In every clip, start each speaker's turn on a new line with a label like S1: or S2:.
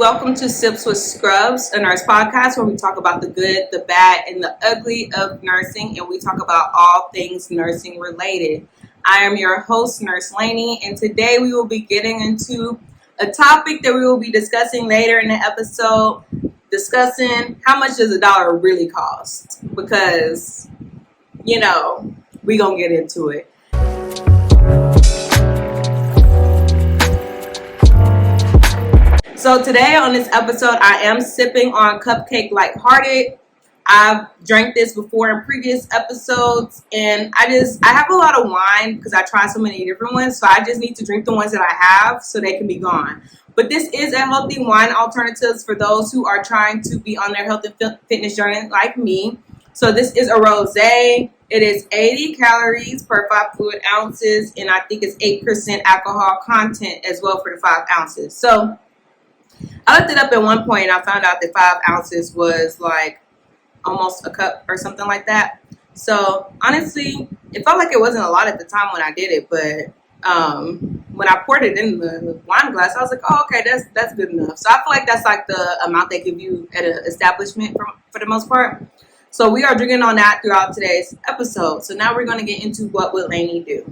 S1: Welcome to Sips with Scrubs, a nurse podcast where we talk about the good, the bad, and the ugly of nursing, and we talk about all things nursing related. I am your host, Nurse Lenny, and today we will be getting into a topic that we will be discussing later in the episode, discussing how much does a dollar really cost, because, we gonna get into it. So today on this episode, I am sipping on Cupcake Lighthearted. I've drank this before in previous episodes, and I have a lot of wine because I try so many different ones, so I just need to drink the ones that I have so they can be gone. But this is a healthy wine alternative for those who are trying to be on their health and fitness journey like me. So this is a rosé. It is 80 calories per 5 fluid ounces, and I think it's 8% alcohol content as well for the 5 ounces. So I looked it up at one point and I found out that 5 ounces was like almost a cup or something like that. So honestly, it felt like it wasn't a lot at the time when I did it, but when I poured it in the wine glass, I was like, oh, okay, that's good enough. So I feel like that's like the amount they give you at an establishment for the most part. So we are drinking on that throughout today's episode. So now we're going to get into what would Lenny do.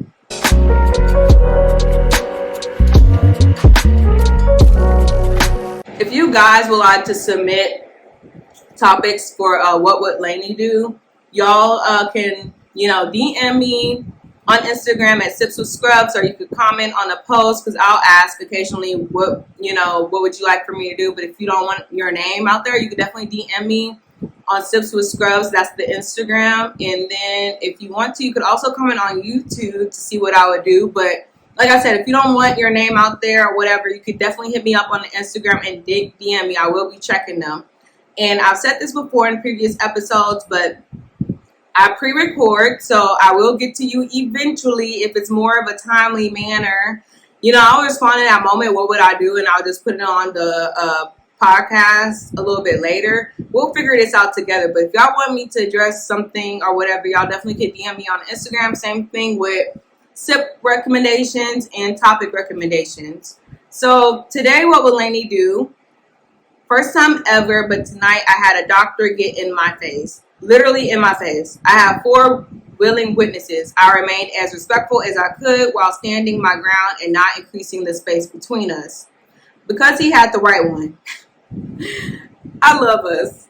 S1: If you guys would like to submit topics for what would Lenny do, y'all can, DM me on Instagram at Sips with Scrubs, or you could comment on a post because I'll ask occasionally what would you like for me to do. But if you don't want your name out there, you could definitely DM me on Sips with Scrubs. That's the Instagram. And then if you want to, you could also comment on YouTube to see what I would do. But like I said, if you don't want your name out there or whatever, you could definitely hit me up on the Instagram and DM me. I will be checking them. And I've said this before in previous episodes, but I pre-record, so I will get to you eventually if it's more of a timely manner. I'll respond in that moment, what would I do? And I'll just put it on the podcast a little bit later. We'll figure this out together. But if y'all want me to address something or whatever, y'all definitely can DM me on Instagram. Same thing with sip recommendations and topic recommendations. So today, what will Lenny do? First time ever, but tonight I had a doctor get in my face. Literally in my face. I have 4 willing witnesses. I remained as respectful as I could while standing my ground and not increasing the space between us. Because he had the right one. I love us.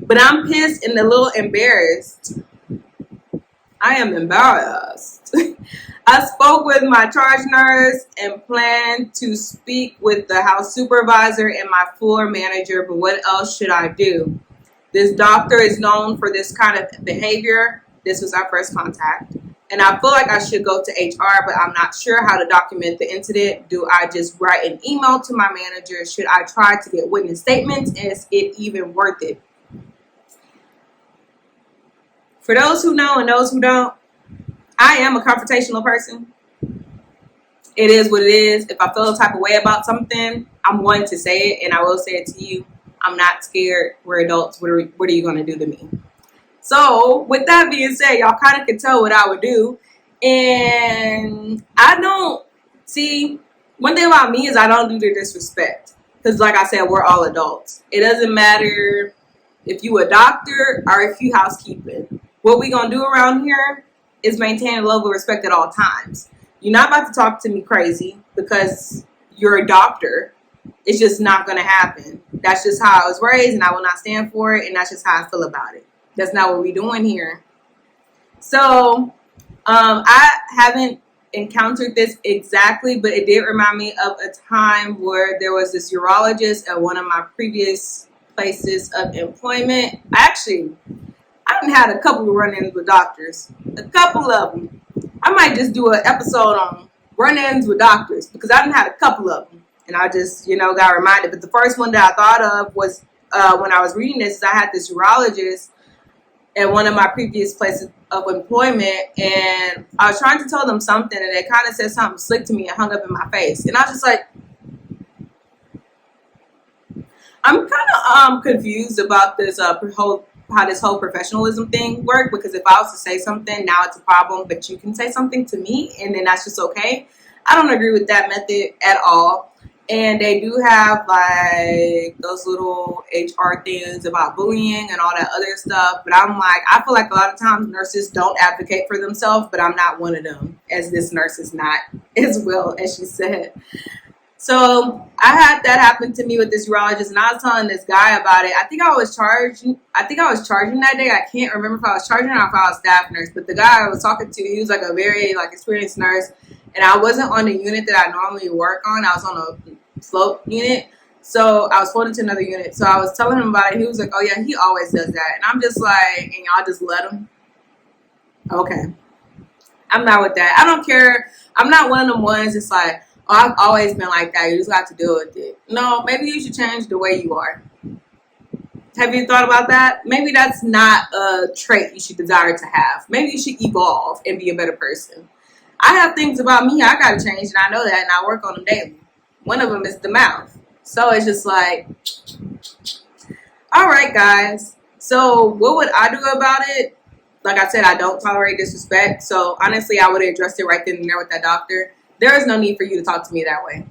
S1: But I'm pissed and a little embarrassed. I am embarrassed. I spoke with my charge nurse and planned to speak with the house supervisor and my floor manager, but what else should I do? This doctor is known for this kind of behavior. This was our first contact. And I feel like I should go to HR, but I'm not sure how to document the incident. Do I just write an email to my manager? Should I try to get witness statements? Is it even worth it? For those who know and those who don't, I am a confrontational person. It is what it is. If I feel a type of way about something, I'm going to say it, and I will say it to you. I'm not scared. We're adults. What are you going to do to me? So with that being said, y'all kind of can tell what I would do. And one thing about me is I don't do the disrespect. Because like I said, we're all adults. It doesn't matter if you a doctor or if you housekeeping. What we going to do around here is maintain a level of respect at all times. You're not about to talk to me crazy because you're a doctor. It's just not going to happen. That's just how I was raised, and I will not stand for it, and that's just how I feel about it. That's not what we're doing here. So I haven't encountered this exactly, but it did remind me of a time where there was this urologist at one of my previous places of employment. I done had a couple of run-ins with doctors. A couple of them. I might just do an episode on run-ins with doctors because I done had a couple of them. And I just, got reminded. But the first one that I thought of was when I was reading this, I had this urologist at one of my previous places of employment. And I was trying to tell them something, and they kind of said something slick to me and hung up in my face. And I was just like, I'm kind of confused about this how this whole professionalism thing work, because if I was to say something, now it's a problem, but you can say something to me and then that's just okay. I don't agree with that method at all. And they do have like those little HR things about bullying and all that other stuff. But I'm like, I feel like a lot of times nurses don't advocate for themselves, but I'm not one of them, as this nurse is not as well as she said. So I had that happen to me with this urologist, and I was telling this guy about it. I think I was charging that day. I can't remember if I was charging or if I was staff nurse. But the guy I was talking to, he was like a very like experienced nurse, and I wasn't on the unit that I normally work on. I was on a float unit, so I was floating to another unit. So I was telling him about it. He was like, "Oh yeah, he always does that," and I'm just like, "And y'all just let him?" Okay, I'm not with that. I don't care. I'm not one of them ones. It's like, oh, I've always been like that. You just got to deal with it. No, maybe you should change the way you are. Have you thought about that? Maybe that's not a trait you should desire to have. Maybe you should evolve and be a better person. I have things about me I got to change, and I know that, and I work on them daily. One of them is the mouth. So it's just like, all right, guys. So what would I do about it? Like I said, I don't tolerate disrespect. So honestly, I would have addressed it right then and there with that doctor. There is no need for you to talk to me that way.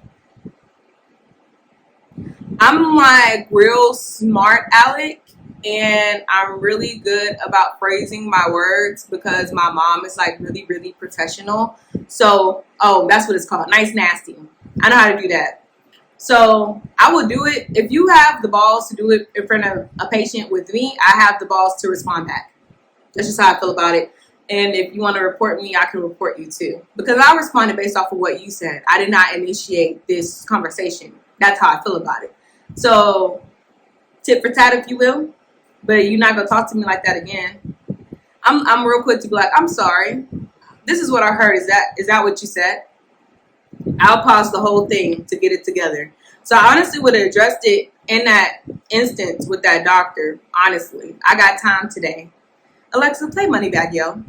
S1: I'm like real smart Alec, and I'm really good about phrasing my words because my mom is like really, really professional. So, oh, that's what it's called. Nice, nasty. I know how to do that. So I will do it. If you have the balls to do it in front of a patient with me, I have the balls to respond back. That's just how I feel about it. And if you want to report me, I can report you too. Because I responded based off of what you said. I did not initiate this conversation. That's how I feel about it. So, tit for tat, if you will. But you're not going to talk to me like that again. I'm real quick to be like, I'm sorry. This is what I heard. Is that what you said? I'll pause the whole thing to get it together. So I honestly would have addressed it in that instance with that doctor. Honestly, I got time today. Alexa, play Moneybag Yo.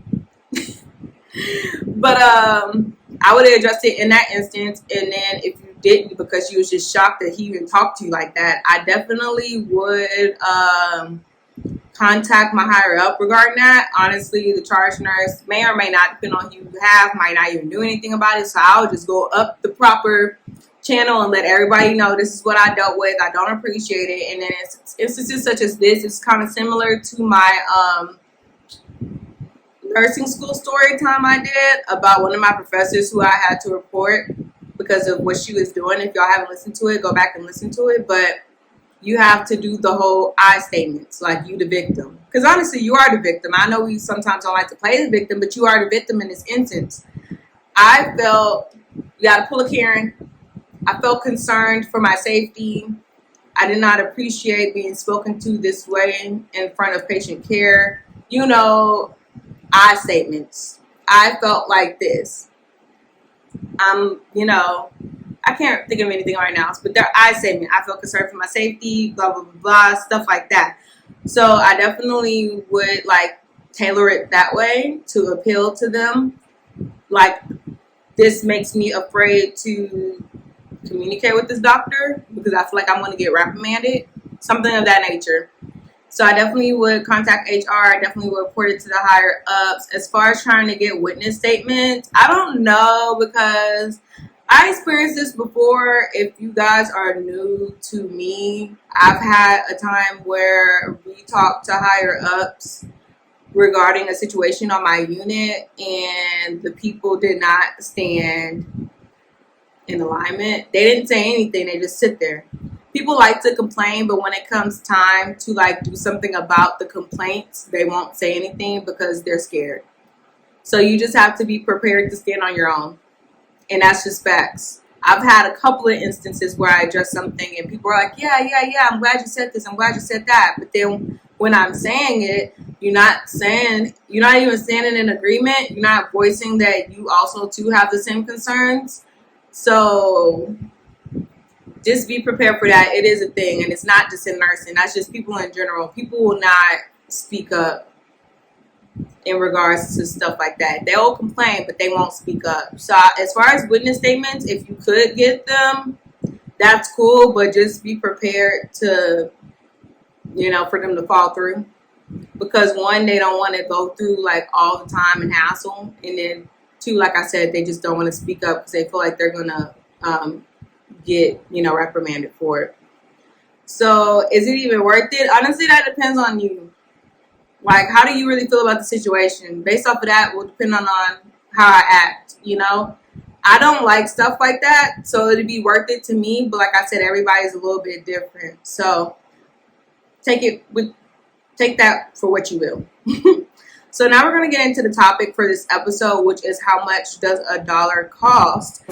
S1: But I would have addressed it in that instance, and then if you didn't because you was just shocked that he even talked to you like that, I definitely would contact my higher up regarding that. Honestly, the charge nurse may or may not, depend on who you have, might not even do anything about it. So I would just go up the proper channel and let everybody know this is what I dealt with. I don't appreciate it. And then instances such as this, it's kind of similar to my nursing school story time I did about one of my professors who I had to report because of what she was doing. If y'all haven't listened to it, go back and listen to it. But you have to do the whole I statements, like you the victim. Because honestly, you are the victim. I know we sometimes don't like to play the victim, but you are the victim in this instance. I felt, you got to pull a Karen. I felt concerned for my safety. I did not appreciate being spoken to this way in front of patient care. You know, I statements. I felt like this. I can't think of anything right now, but they're I statement. I feel concerned for my safety, blah, blah, blah, blah, stuff like that. So I definitely would like tailor it that way to appeal to them. Like, this makes me afraid to communicate with this doctor because I feel like I'm going to get reprimanded, something of that nature. So I definitely would contact HR. I definitely would report it to the higher ups. As far as trying to get witness statements, I don't know because I experienced this before. If you guys are new to me, I've had a time where we talked to higher ups regarding a situation on my unit and the people did not stand in alignment. They didn't say anything. They just sit there. People like to complain, but when it comes time to like do something about the complaints, they won't say anything because they're scared. So you just have to be prepared to stand on your own. And that's just facts. I've had a couple of instances where I addressed something and people are like, yeah, I'm glad you said this, I'm glad you said that. But then when I'm saying it, you're not even standing in agreement. You're not voicing that you also too have the same concerns. So just be prepared for that. It is a thing, and it's not just in nursing. That's just people in general. People will not speak up in regards to stuff like that. They'll complain, but they won't speak up. So as far as witness statements, if you could get them, that's cool, but just be prepared to, for them to fall through. Because one, they don't want to go through like all the time and hassle. And then two, like I said, they just don't want to speak up because they feel like they're going to get, reprimanded for it. So is it even worth it? Honestly, that depends on you. Like, how do you really feel about the situation? Based off of that will depend on how I act. I don't like stuff like that, so it'd be worth it to me. But like I said, everybody's a little bit different. So take that for what you will. So now we're going to get into the topic for this episode, which is how much does a dollar cost?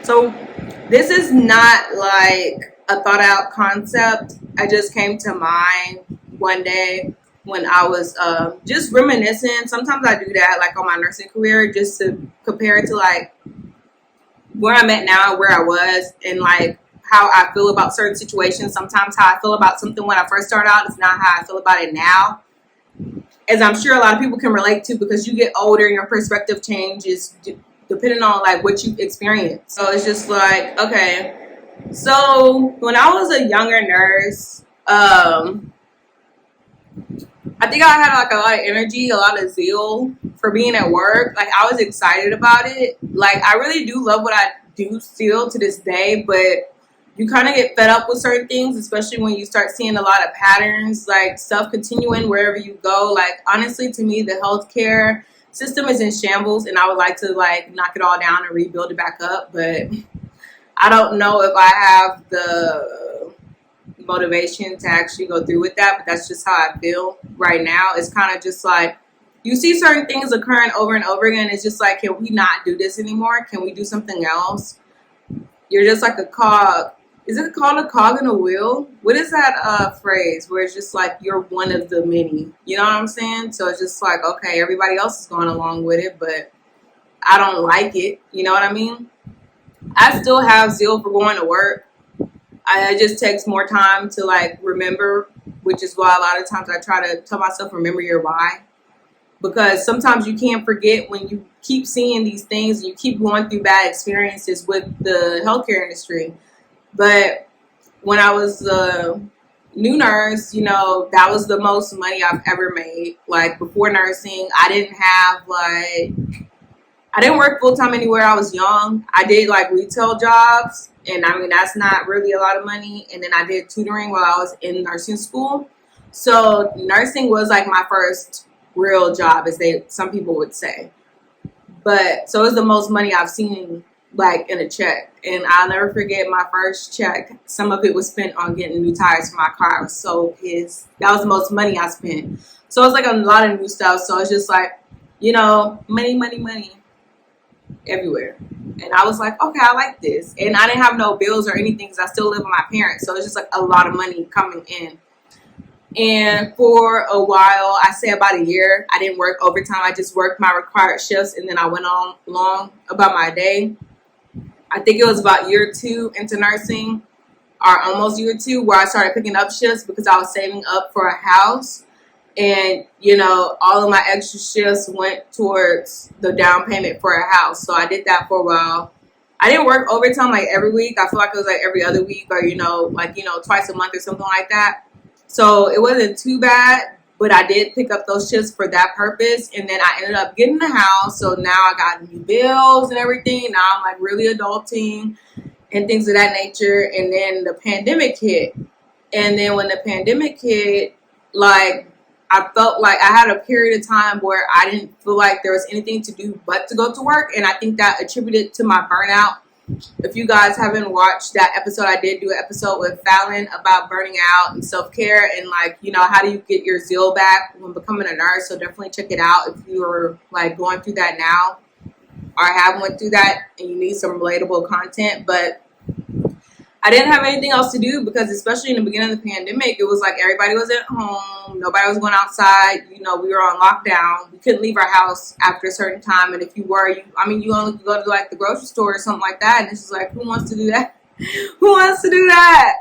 S1: So this is not like a thought out concept. I just came to mind one day when I was just reminiscing. Sometimes I do that like on my nursing career just to compare it to like where I'm at now, where I was, and like how I feel about certain situations. Sometimes how I feel about something when I first started out is not how I feel about it now. As I'm sure a lot of people can relate to, because you get older and your perspective changes depending on like what you've experienced. So it's just like, okay. So when I was a younger nurse, I think I had like a lot of energy, a lot of zeal for being at work. Like I was excited about it. Like I really do love what I do still to this day, but you kind of get fed up with certain things, especially when you start seeing a lot of patterns, like stuff continuing wherever you go. Like honestly, to me, the healthcare system is in shambles, and I would like to like knock it all down and rebuild it back up. But I don't know if I have the motivation to actually go through with that. But that's just how I feel right now. It's kind of just like you see certain things occurring over and over again. It's just like, can we not do this anymore? Can we do something else? You're just like a cog. Is it called a cog in a wheel? What is that phrase where it's just like you're one of the many? You know what I'm saying? So it's just like, okay, everybody else is going along with it, but I don't like it. You know what I mean? I still have zeal for going to work. It just takes more time to like remember, which is why a lot of times I try to tell myself, remember your why. Because sometimes you can't forget when you keep seeing these things and you keep going through bad experiences with the healthcare industry. But when I was a new nurse, that was the most money I've ever made. Like before nursing, I didn't work full time anywhere. I was young. I did like retail jobs, and I mean, that's not really a lot of money. And then I did tutoring while I was in nursing school. So nursing was like my first real job, as some people would say. But so it was the most money I've seen like in a check. And I'll never forget my first check. Some of it was spent on getting new tires for my car. I was so pissed. That was the most money I spent. So it's like a lot of new stuff. So it's just like, money everywhere. And I was like, okay, I like this. And I didn't have no bills or anything because I still live with my parents. So it's just like a lot of money coming in. And for a while, I say about a year, I didn't work overtime. I just worked my required shifts, and then I went on along about my day. I think it was about year 2 into nursing, or almost year 2, where I started picking up shifts because I was saving up for a house. And, all of my extra shifts went towards the down payment for a house. So I did that for a while. I didn't work overtime like every week. I feel like it was like every other week, or, twice a month or something like that. So it wasn't too bad, but I did pick up those shifts for that purpose. And then I ended up getting the house. So now I got new bills and everything. Now I'm like really adulting and things of that nature. And then the pandemic hit. And then when the pandemic hit, like I felt like I had a period of time where I didn't feel like there was anything to do but to go to work. And I think that attributed to my burnout. If you guys haven't watched that episode, I did do an episode with Fallon about burning out and self-care and like, how do you get your zeal back when becoming a nurse. So definitely check it out if you're like going through that now or have went through that and you need some relatable content. But I didn't have anything else to do because especially in the beginning of the pandemic, it was like everybody was at home. Nobody was going outside. We were on lockdown. We couldn't leave our house after a certain time. And if you were, you only could go to like the grocery store or something like that. And it's just like, who wants to do that? Who wants to do that?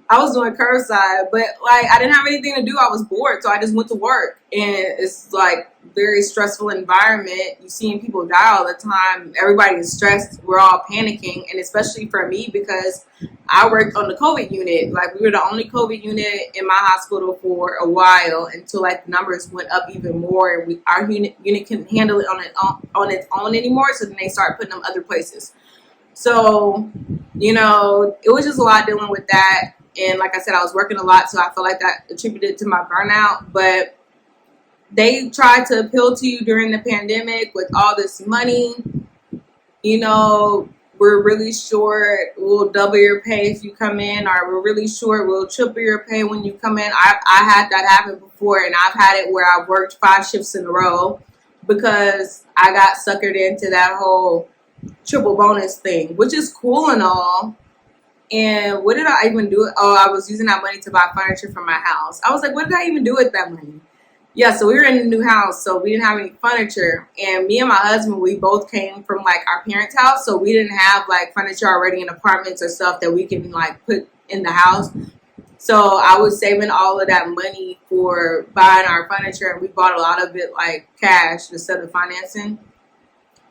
S1: I was doing curbside, but like I didn't have anything to do. I was bored, so I just went to work, and it's like very stressful environment. You seeing people die all the time. Everybody is stressed. We're all panicking, and especially for me because I worked on the COVID unit. Like we were the only COVID unit in my hospital for a while until like the numbers went up even more, and our unit couldn't handle it on its own anymore. So then they started putting them other places. So, it was just a lot dealing with that. And like I said, I was working a lot, so I feel like that attributed to my burnout. But they tried to appeal to you during the pandemic with all this money. We're really short. We'll double your pay if you come in, or we're really short. We'll triple your pay when you come in. I had that happen before, and I've had it where I've worked 5 shifts in a row because I got suckered into that whole triple bonus thing, which is cool and all. And what did I even do? Oh, I was using that money to buy furniture for my house. I was like, what did I even do with that money? Yeah, so we were in a new house, so we didn't have any furniture. And me and my husband, we both came from like our parents' house, so we didn't have like furniture already in apartments or stuff that we can like put in the house. So I was saving all of that money for buying our furniture, and we bought a lot of it like cash instead of financing.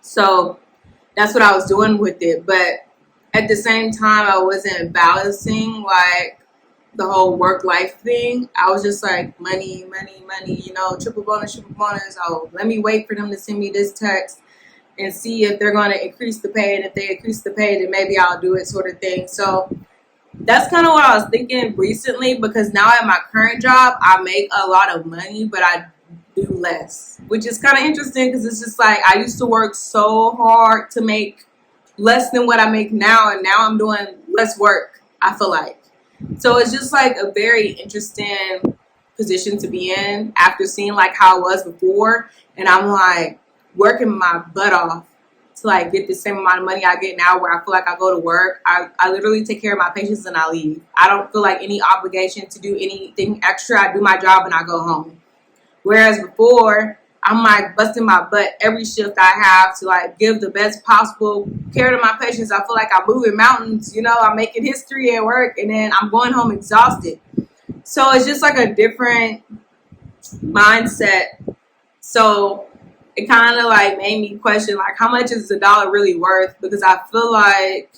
S1: So that's what I was doing with it. But at the same time, I wasn't balancing like the whole work-life thing. I was just like, money, money, money, triple bonus, triple bonus. Oh, let me wait for them to send me this text and see if they're going to increase the pay. And if they increase the pay, then maybe I'll do it, sort of thing. So that's kind of what I was thinking recently, because now at my current job, I make a lot of money, but I do less, which is kind of interesting because it's just like I used to work so hard to make less than what I make now, and now I'm doing less work, I feel like. So it's just like a very interesting position to be in after seeing like how it was before, and I'm like working my butt off to like get the same amount of money I get now, where I feel like I go to work, I literally take care of my patients and I leave. I don't feel like any obligation to do anything extra. I do my job and I go home. Whereas before, I'm like busting my butt every shift I have to like give the best possible care to my patients. I feel like I'm moving mountains, I'm making history at work, and then I'm going home exhausted. So it's just like a different mindset. So it kind of like made me question like, how much is the dollar really worth? Because I feel like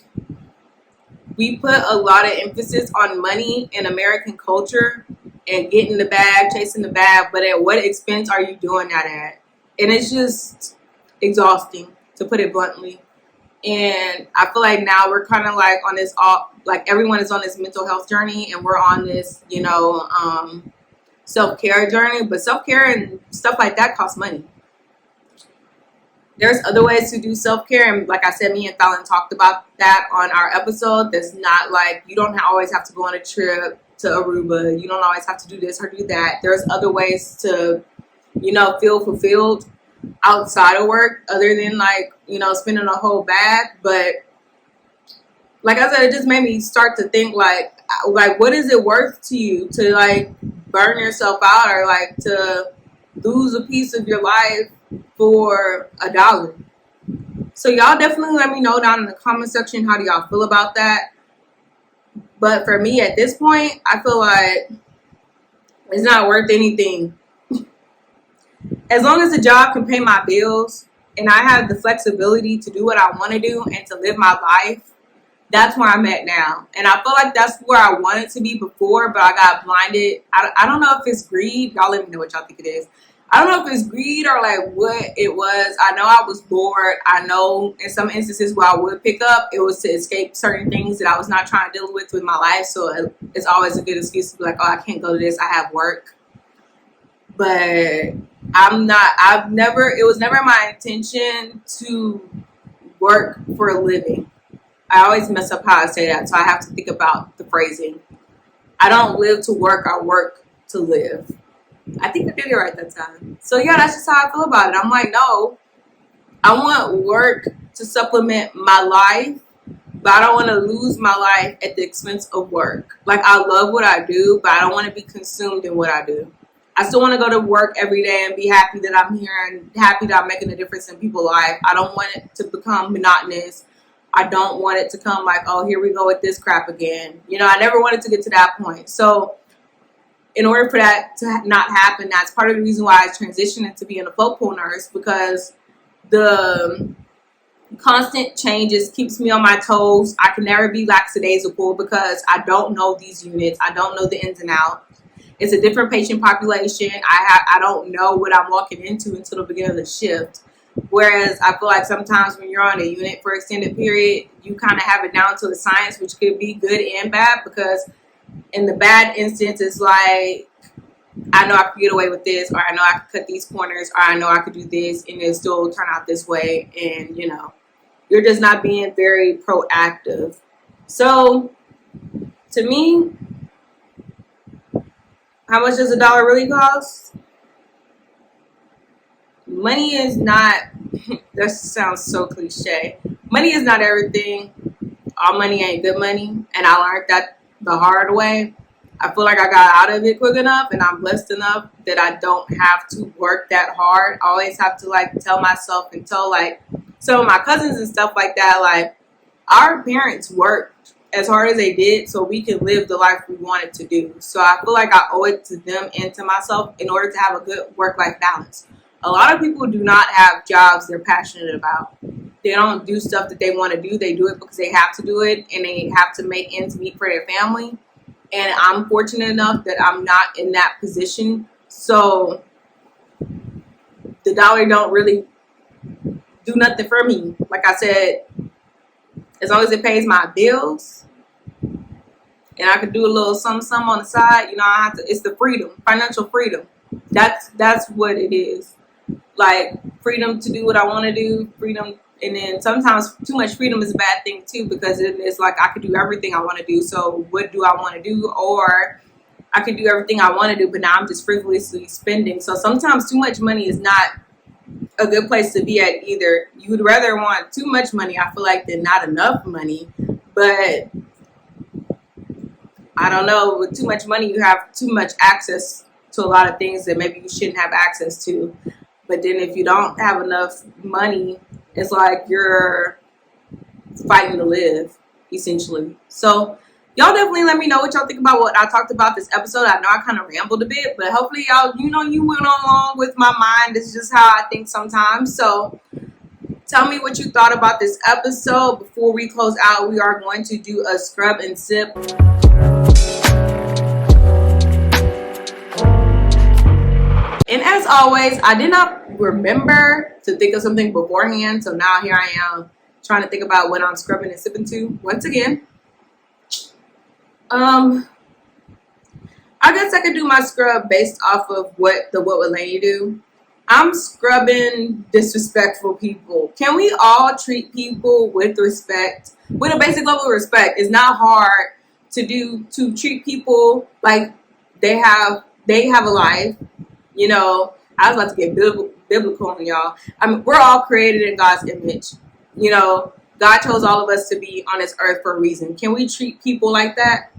S1: we put a lot of emphasis on money in American culture and getting the bag, chasing the bag, but at what expense are you doing that at? And it's just exhausting, to put it bluntly. And I feel like now we're kind of like on this, like everyone is on this mental health journey, and we're on this, self-care journey. But self-care and stuff like that costs money. There's other ways to do self-care, and like I said, me and Fallon talked about that on our episode. That's not like, you don't always have to go on a trip to Aruba. You don't always have to do this or do that. There's other ways to, feel fulfilled outside of work other than like, spending a whole bag. But like I said, it just made me start to think like what is it worth to you to like burn yourself out, or like to lose a piece of your life for $1? So y'all definitely let me know down in the comment section, how do y'all feel about that? But for me at this point, I feel like it's not worth anything. As long as the job can pay my bills and I have the flexibility to do what I want to do and to live my life, that's where I'm at now. And I feel like that's where I wanted to be before, but I got blinded. I don't know if it's greed. Y'all let me know what y'all think it is. I don't know if it's greed or like what it was. I know I was bored. I know in some instances where I would pick up, it was to escape certain things that I was not trying to deal with my life. So it's always a good excuse to be like, oh, I can't go to this, I have work. But it was never my intention to work for a living. I always mess up how I say that, so I have to think about the phrasing. I don't live to work, I work to live. I think I did it right that time. So yeah, that's just how I feel about it. I'm like, no, I want work to supplement my life, but I don't want to lose my life at the expense of work. Like, I love what I do, but I don't want to be consumed in what I do. I still want to go to work every day and be happy that I'm here and happy that I'm making a difference in people's life. I don't want it to become monotonous. I don't want it to come like, oh, here we go with this crap again. You know, I never wanted to get to that point. So in order for that to not happen, that's part of the reason why I transitioned into being a float pool nurse, because the constant changes keeps me on my toes. I can never be lackadaisical because I don't know these units. I don't know the ins and outs. It's a different patient population. I don't know what I'm walking into until the beginning of the shift. Whereas I feel like sometimes when you're on a unit for extended period, you kind of have it down to a science, which could be good and bad, because in the bad instance, it's like, I know I could get away with this, or I know I could cut these corners, or I know I could do this, and it still turn out this way. And, you know, you're just not being very proactive. So, to me, how much does a dollar really cost? Money is not, that sounds so cliche. Money is not everything. All money ain't good money. And I learned that the hard way. I feel like I got out of it quick enough, and I'm blessed enough that I don't have to work that hard. I always have to like tell myself and tell like some of my cousins and stuff like that, like, our parents worked as hard as they did so we can live the life we wanted to do. So I feel like I owe it to them and to myself in order to have a good work-life balance. A lot of people do not have jobs they're passionate about. They don't do stuff that they want to do. They do it because they have to do it, and they have to make ends meet for their family. And I'm fortunate enough that I'm not in that position. So the dollar don't really do nothing for me. Like I said, as long as it pays my bills and I could do a little something on the side, you know, I have to, it's the freedom, financial freedom. That's what it is. Like, freedom to do what I want to do, freedom. And then sometimes too much freedom is a bad thing too, because it's like I could do everything I want to do. So what do I want to do? Or I could do everything I want to do, but now I'm just frivolously spending. So sometimes too much money is not a good place to be at either. You would rather want too much money, I feel like, than not enough money. But I don't know, with too much money, you have too much access to a lot of things that maybe you shouldn't have access to. But then if you don't have enough money, it's like you're fighting to live, essentially. So y'all definitely let me know what y'all think about what I talked about this episode. I know I kind of rambled a bit, but hopefully y'all, you know, you went along with my mind. This is just how I think sometimes. So tell me what you thought about this episode. Before we close out, we are going to do a scrub and sip. And as always, I did not remember to think of something beforehand. So now here I am trying to think about what I'm scrubbing and sipping to once again. I guess I could do my scrub based off of what would Lenny do. I'm scrubbing disrespectful people. Can we all treat people with respect, with a basic level of respect? It's not hard to treat people like they have a life. You know, I was about to get biblical on y'all. I mean, we're all created in God's image. You know, God chose all of us to be on this earth for a reason. Can we treat people like that?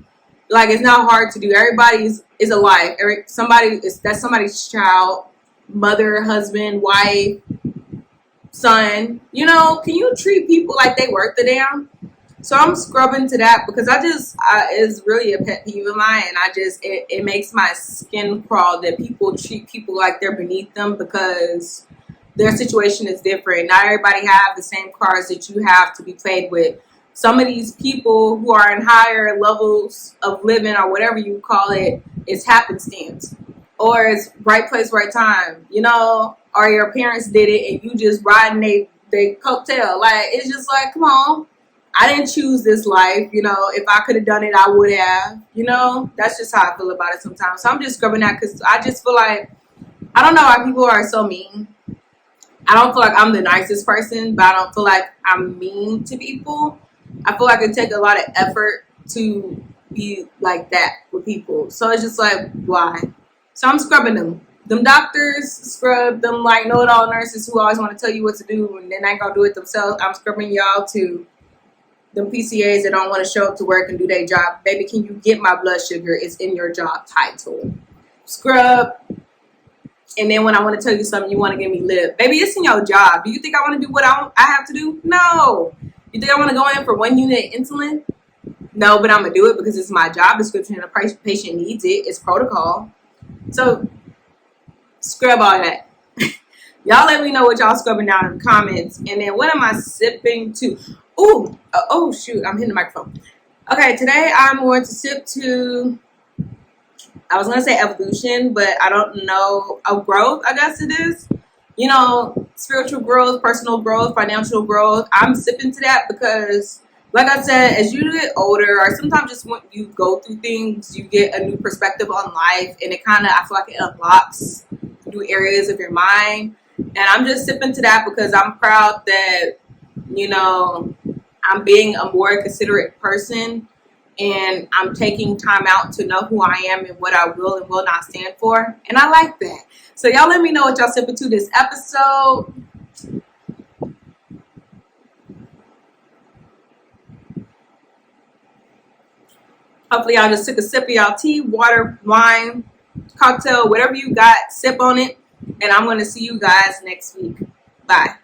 S1: Like, it's not hard to do. Everybody is alive. That's somebody's child, mother, husband, wife, son. You know, can you treat people like they worth the damn? So I'm scrubbing to that because it's really a pet peeve of mine, and it makes my skin crawl that people treat people like they're beneath them because their situation is different. Not everybody have the same cards that you have to be played with. Some of these people who are in higher levels of living, or whatever you call it, it's happenstance, or it's right place, right time, you know, or your parents did it and you just riding they coattail. Like, it's just like, come on. I didn't choose this life, you know. If I could have done it, I would have, you know. That's just how I feel about it sometimes. So I'm just scrubbing that because I just feel like, I don't know why people are so mean. I don't feel like I'm the nicest person, but I don't feel like I'm mean to people. I feel like it takes a lot of effort to be like that with people. So it's just like, why? So I'm scrubbing them. Them doctors scrub them like know-it-all nurses who always want to tell you what to do and then ain't gonna do it themselves. I'm scrubbing y'all too. Them PCAs that don't want to show up to work and do their job. Baby, can you get my blood sugar? It's in your job title. Scrub. And then when I want to tell you something, you want to give me lip. Baby, it's in your job. Do you think I want to do what I have to do? No. You think I want to go in for 1 unit of insulin? No, but I'm going to do it because it's my job description and the patient needs it. It's protocol. So scrub all that. Y'all let me know what y'all scrubbing down in the comments. And then what am I sipping to? Oh, shoot. I'm hitting the microphone. Okay, today I'm going to sip to, I was going to say evolution, but I don't know, growth, I guess it is. You know, spiritual growth, personal growth, financial growth. I'm sipping to that because, like I said, as you get older, or sometimes just when you go through things, you get a new perspective on life, and it kind of, I feel like it unlocks new areas of your mind. And I'm just sipping to that because I'm proud that, you know, I'm being a more considerate person, and I'm taking time out to know who I am and what I will and will not stand for. And I like that. So y'all let me know what y'all sipping to this episode. Hopefully y'all just took a sip of y'all tea, water, wine, cocktail, whatever you got, sip on it. And I'm going to see you guys next week. Bye.